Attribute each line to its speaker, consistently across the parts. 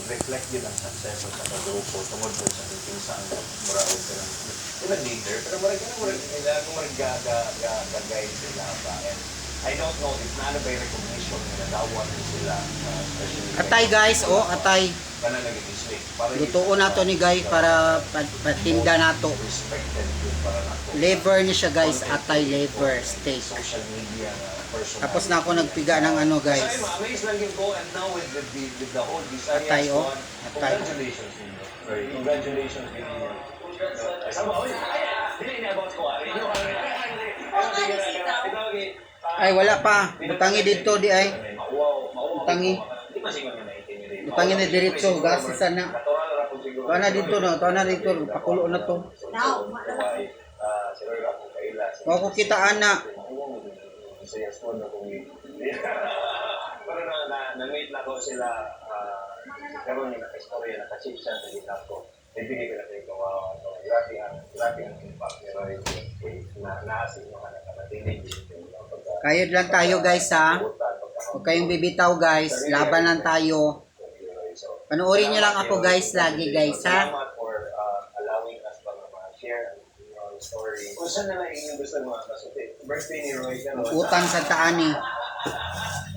Speaker 1: mag-reflect din ang success sa grupo tungod po sa ating saan muraod ka ng ilang leader pero marag ka na marag gagay sila ba and I don't know if na ano ba yung recognition na nadawat sila especially
Speaker 2: Atay guys, oh, atay.
Speaker 1: kana nag-islik
Speaker 2: Lutuon nato ni guys para patinda nato.
Speaker 1: respected yun para nato
Speaker 2: Liver ni siya guys, atay liver steak.
Speaker 1: social media person
Speaker 2: Tapos na ako nagpiga ng ano guys.
Speaker 1: amazed lang yung go and now with the whole Visayas
Speaker 2: Atay, oh.
Speaker 1: one.
Speaker 2: Atay.
Speaker 1: Congratulations ninyo. Right. Congratulations ninyo. Sama ko. Hindi inaabot ko.
Speaker 2: Ay wala pa. Butangi dito di ay. Butangi. Butangi na diretso gas sana. Tuwa na dito no, tuwa na dito pakulo na to. Wa ko kitaan na.
Speaker 1: Pero na-meet na ko sila karon yung naka-istorya, naka-chip siya sa gitna ko. Ibigay ko na kayo kung grabe ang impact na naasin mo ka na kapatinig.
Speaker 2: Kayod lang tayo guys ha. Huwag kayong bibitaw guys. Laban lang tayo. Panoorin nyo lang ako guys lagi guys ha.
Speaker 1: Salamat for allowing us para ma-share ang story. Kung saan na lang yung gusto mga kasuti. Birthday ni Roy.
Speaker 2: Utang sa taani.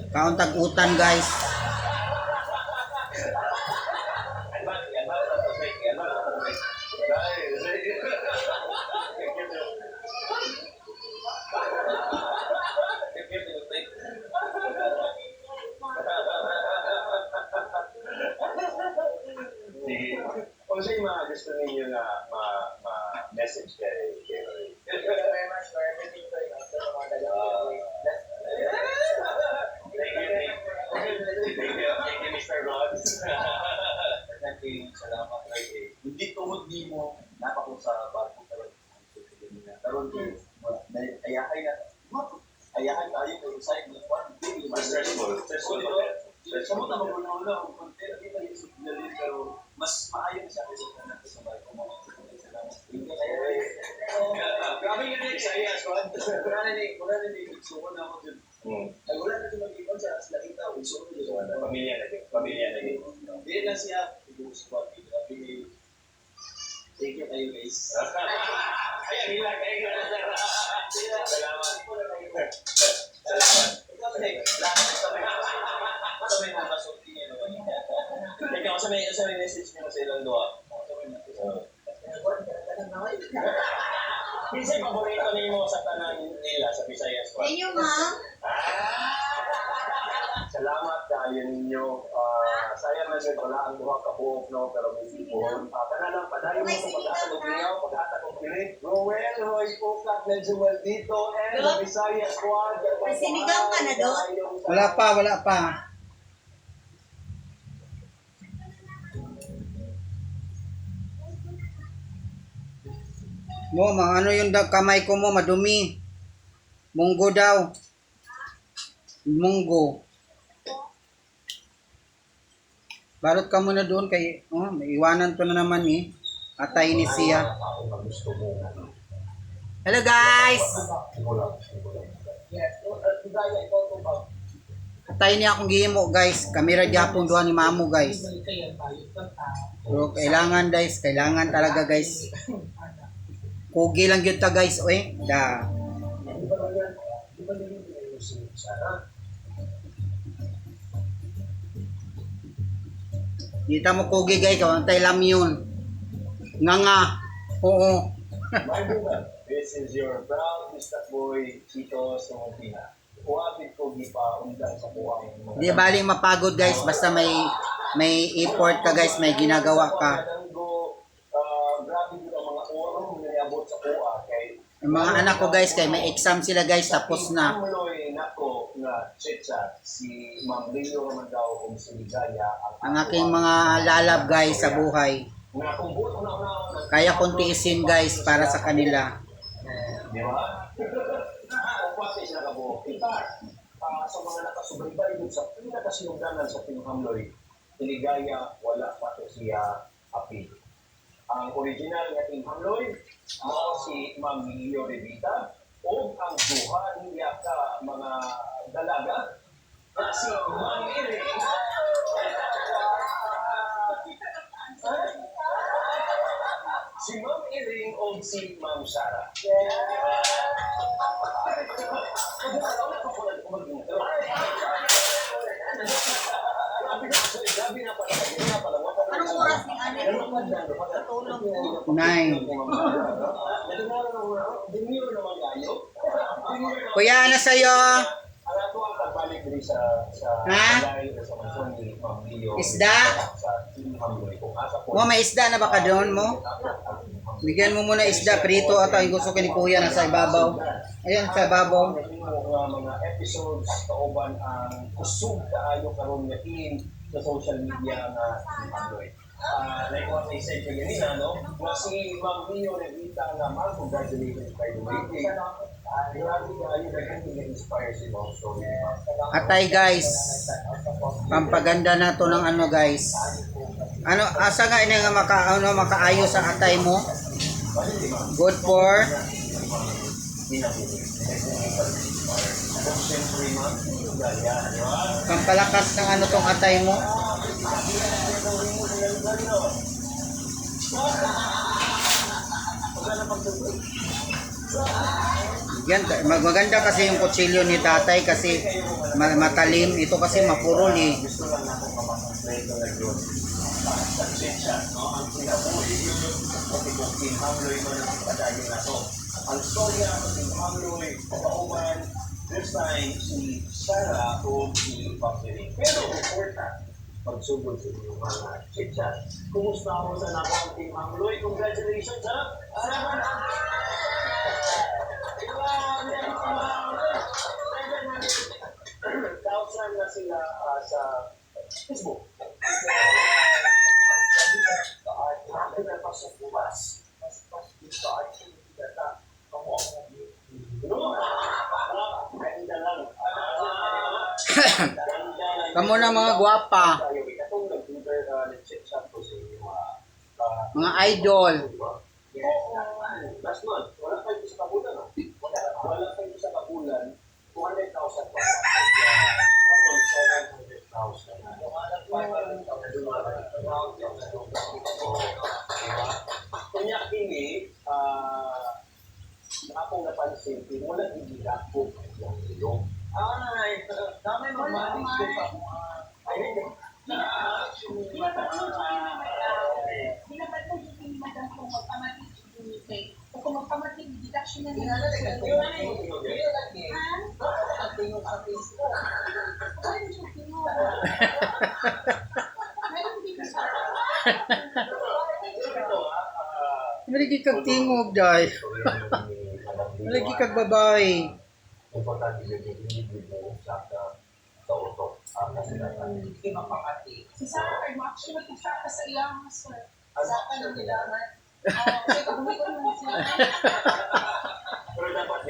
Speaker 2: Kauntag utan guys.
Speaker 1: Kung sa'yo mga gusto ninyo na ma-message kay Roy. Thank you very much for everything for after mga dalawang Thank you, Mr. Rods. Salamat kay hindi tungod di mo napako sa barko karon karon ayahay na ayahay tayo kay side ng one day stressful mo na maguna-una ang content kita yung signal pero mas maayon sa akin sa barko mo. Grabe nga din sa iya, squad. Wala na din. Suko na ako dun. Ay, wala na din mag-ibon sa nakita. Suko na din. Pamilya na din. Hindi lang siya. Squad. Thank you kayo guys. Ay, hila kayo. Salamat. Ikaw sa may mga masulti niya. Ikaw sa may message niyo sa ilang doa. Kasi paborito ninyo sa tanan nila sa Visayas.
Speaker 3: Inyo ma.
Speaker 1: Salamat dahil ninyo. Sayang na siya wala ang buha ka buhok, no? Pero may sipon. Kanalang padayon mo sa pag-asa ng niyaw, pag-asa ng pilit. Roel, Roy, Pukak, Nedjewel dito, and the Visayas Squad.
Speaker 3: May sinigang ka na doon?
Speaker 2: Wala pa. Mo, ano yung kamay ko mo, madumi. Munggo daw. Munggo. Balot ka muna doon kay, may iwanan to na naman eh. Atay ni siya. Hello guys! Atay niya akong gihimo guys. Kamera gyapon duha ni mamo guys. Pero kailangan guys, kailangan talaga guys. Kugi lang yun ta guys, oy. Da. Kita mo kugi guys, kawantay lang yun. Nga. Oo.
Speaker 1: This is your proud Mr. Boy, Chito Sumupina. Kuwapit ko pa undang sa buhay mo.
Speaker 2: Di baling mapagod guys, basta may effort ka guys, may ginagawa ka.
Speaker 1: Grabe dito ang mga oras na niabot sa kuha kay
Speaker 2: Yung mga anak ko guys, kay may exam sila guys, tapos na.
Speaker 1: Muloy nako na chat si Ma'am Leo naman daw kung si Ligaya
Speaker 2: Ang aking mga lalab guys sa buhay. Kaya kong tiisin guys para sa kanila.
Speaker 1: Di ba? Pati siya kabuo. Sa mga nakasubaybay dun sa pinakasinungganan sa Team Hamloy, Ligaya wala pa to siya api. Ang original na Team Hamloy, si Ma'am Leo Revita, o ang duha niya ka mga dalaga, si Ma'am Ere. Si Ma'am Iring o si Ma'am Sarah?
Speaker 3: Anong oras ni Ate? Tulong po.
Speaker 2: 9. Kuya, ano sa'yo? Ha? Isda? Mo, may isda na baka doon mo? Bigyan mo muna isda, prito at ang gusto ko ni Kuya nasa ibabaw. Ayan, sa ibabaw.
Speaker 1: Mga episodes kauban ang kusog kaayo karon nga in sa social media nga Android. Like what I said kanina, no? Na si Ma'am Mio Revita nga mag-congratulations by the way. Grabe kaayo na inspire si Ma'am Story.
Speaker 2: Atay guys, pampaganda na to ng ano guys. Ano, asa nga ini nga makaayo sa atay mo? Good for pampalakas ng ano tong atay mo. Yan, maganda kasi yung kutsilyo ni tatay kasi matalim. Ito kasi mapurol eh.
Speaker 1: Gusto lang natin mapapasleto na yun. Ang sinabuhi yun kasi kung kinhamloy mo ng padayo na to. Ang storya ng kinhamloy, kapauman, this time si Sarah o si Papiring. Pero important, pagsugod sa inyong mga chit-chat. Kumusta ako sa nakong Team Hamloy? Congratulations ha! Salamat! Thousand na sila sa Facebook. Grabe na pa sa buwas. Mas gusto ay sinigata. Ganda lang.
Speaker 2: Kamu na mga gwapa, mga idol.
Speaker 1: Last month, wala kayo sa kabulan. Wala kayo sa kabulan, 200,000 pa. 700,000. Kanya kini, akong napansin, wala ibigak po ang ilong. Ay, dami mamalis ko pa. Ay,
Speaker 2: Malagi kag tingog, day. Malagi kag babae.
Speaker 1: importante yun yung hindi mo sa utok. Hindi mapakati.
Speaker 4: Si Sarah, actually, nag-usap ka sa iyang sir. Sa ka ng nilaman. Kasi kabuli ko naman siya.
Speaker 1: Pero dapat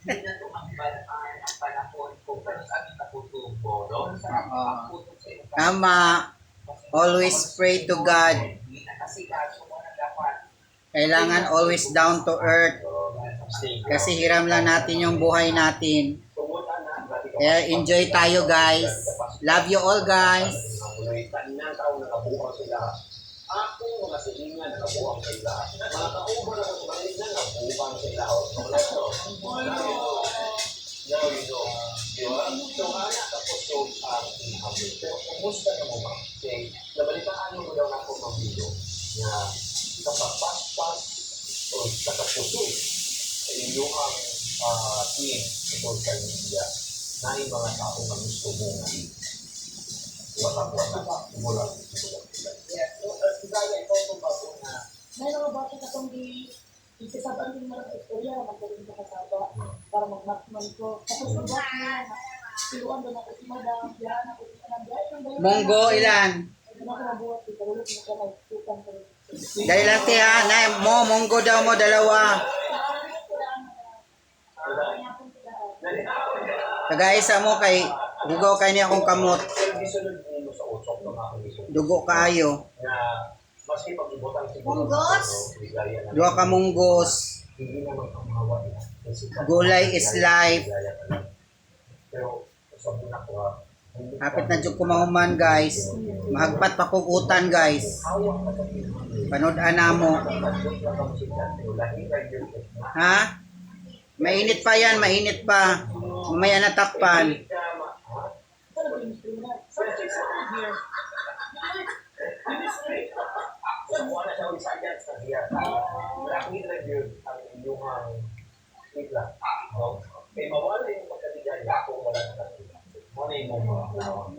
Speaker 5: Hindi na tumambal ang panahon kung paano sa ating natutubo, no?
Speaker 2: Tama. Always pray to God.
Speaker 5: Hindi na kasi kaso mo na dapat.
Speaker 2: Kailangan always down to earth. Kasi hiram lang natin yung buhay natin. Kaya enjoy tayo guys. Love you all guys.
Speaker 1: Ako, mga silingan, nakabuang sa ila. Mga kauban ako sa Malaysia, nakabuang sa ila. Now you know. Di ba? So, anak, tapos yung hamil. Pero, kumusta na mo ba? Kasi, nabalitaan mo daw ako ng video na kapag-pas-pas o kakapusin sa inyong team sa social media na yung mga taong na gusto mo nga wala.
Speaker 5: Sigaya, ikaw itong bago na.
Speaker 4: May mga bata ka itong isasaban din na istorya, magkaroon ka kasaba para mag-matman ko. Tapos mag-matman na, siluan doon ako si Madam, diyan ako si Madam,
Speaker 2: Monggo ilan?
Speaker 4: Ano ko mabuhat, ikaulot mo ka nagsukan ko.
Speaker 2: Dahil lang tiha. Monggo daw mo dalawa. Tagaisa mo kay dugo kay niya akong kamot.
Speaker 1: Pero gisunod mo sa utok ng mga gisunod.
Speaker 2: Dugo kaayo.
Speaker 1: Na maski pag-ibutan siguro.
Speaker 3: Munggos?
Speaker 2: Duha ka munggos.
Speaker 1: Hindi naman ang mahawa niya.
Speaker 2: Gulay is life.
Speaker 1: Pero sa muna ko
Speaker 2: Hapit na jud kumahuman guys. Mahagpat pa kog utan guys.
Speaker 1: Hawak na sa pinyo.
Speaker 2: Panood-an na mo. Ha? Mainit pa yan, mainit pa. Mamaya natakpan.
Speaker 1: Kaya mawala yung pagkaligaya kung wala na kasi. Muna yung mga panahon.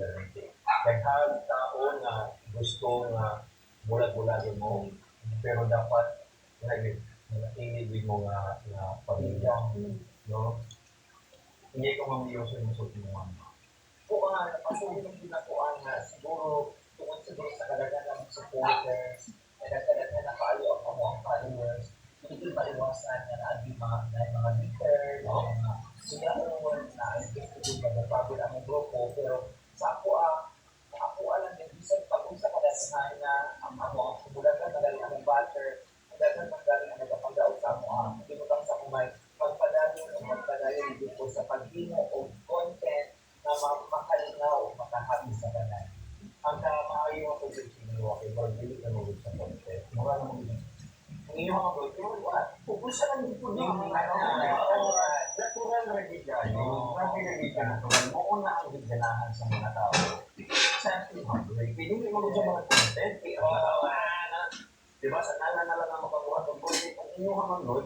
Speaker 1: Daghang tao na gusto nga bulag-bulagin mo, pero dapat nag-inibig mo nga pamilya. No? Hindi ko mamiyoso yung suot mo.
Speaker 5: Kung napasukin ng ginatuan na siguro tungkol siguro sa kadaghan ng supporters, kadaghan na kayo ang mga followers, hindi maiwasan na mga leader, mga sila na investigate na nagbago ang grupo, pero sa ako alam din, bisan pag-unsa kadaghan na ang mga kumulagan na galing ang butter, kadaghan na galing ang nagpapagaw sa mga pinutang sa kumay, magpadayon dito sa paghimo o content na makalinaw o makahabi sa kanan.
Speaker 1: Ang maayo ako sa sinyo, kay Barbili na mo sa content. Mura na mo din. Ang inyong mga bro, pero wala. Pupusa lang dito din. Natural na bigyan. Grabe na bigyan. Oo na ang biganahan sa mga tao. Sa ating hungry. Pwede mo yung sa mga content. Diba? Sa kanan na lang ang makakuha ng content. Ang inyong mga bro,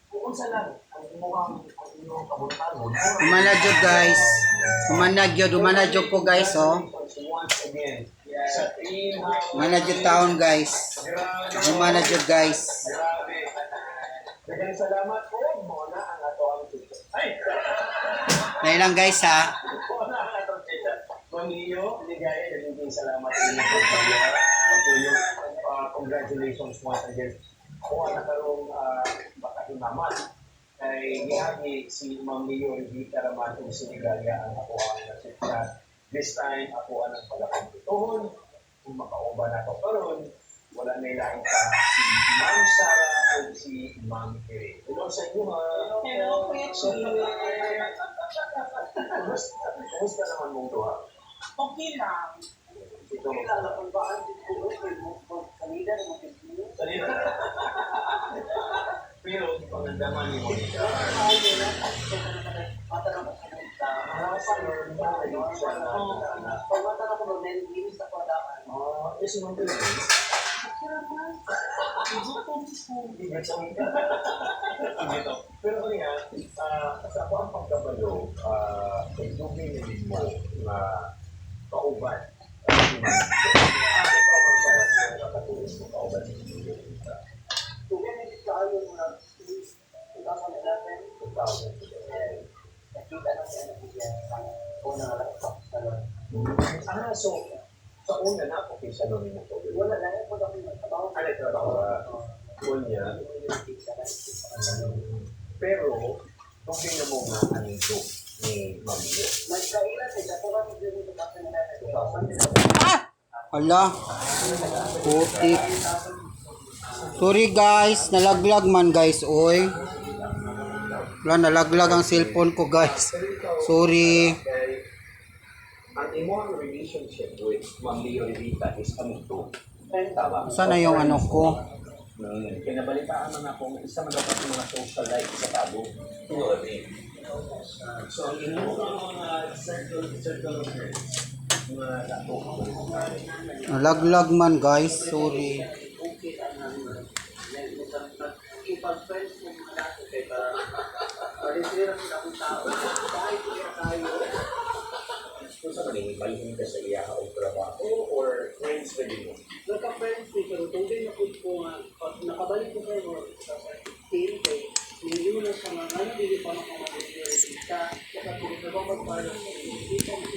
Speaker 1: kung sa lang, ang inyong kabuntagon.
Speaker 2: Umanadyo guys. Umanadyo ko guys oh.
Speaker 1: Once again, sa team,
Speaker 2: Umanadyo taon guys. Umanadyo guys.
Speaker 1: grabe. Daghang salamat po. Muna ang ato ang tito. Ay!
Speaker 2: Nailang guys ha.
Speaker 1: Muna ang ato ang tito. Mamilyo, ligaya, daghang salamat sa inyo po sa tuyo. Congratulations once again. Ako ang nakarong makahimaman. Kay gihagi si Ma'am Leo Rivita Raman ng Sinigalia ang ako ang nasitsa. This time, ako ang pagkakumpituhon. Kung makauba na ako karon, wala na ilahin pa si Ma'am Sara o si Ma'am Kiri. Hello sa inyo ha.
Speaker 3: Hello, Kuya Chi.
Speaker 1: Kumusta naman mong duha?
Speaker 3: Okay lang.
Speaker 1: Ito mo. Salita. Pero, pangandaman ni Monica. Yes, Ma'am Kiri. Pero kaya, sa ako ang pagkabalo, may dugay na din mo na kauban. Ikaw ang sarap na nakatulong mo kauban sa inyo. 2011. So, sa una na ako kay Salon mo to. Wala na ako nagtrabaho. Ano trabaho? Kunya. Pero, kung din mo nga anito ni Mamio.
Speaker 2: Hala. Putik. Sorry guys, nalaglag man guys, oy. Wala, nalaglag ang cellphone ko guys. Sorry.
Speaker 1: Ang imong relationship with Mamio Rivita is ano to? Tama.
Speaker 2: Sana yung ano ko.
Speaker 1: Kinabalitaan man ako, isa man dapat mga social life sa tabo. So, ang inyong mga circle of friends, mga dato,
Speaker 2: Nalaglag man guys, sorry.
Speaker 1: kung sa kanina, balhin ka sa iya o trabaho or friends ka din mo?
Speaker 6: Nagka-friends ko, pero kung din ako po nga, nakabalik ko kayo sa team ko, hindi mo na sa mga, ano, hindi pa ako mag-ready ka, kaya kung ito ba magpala sa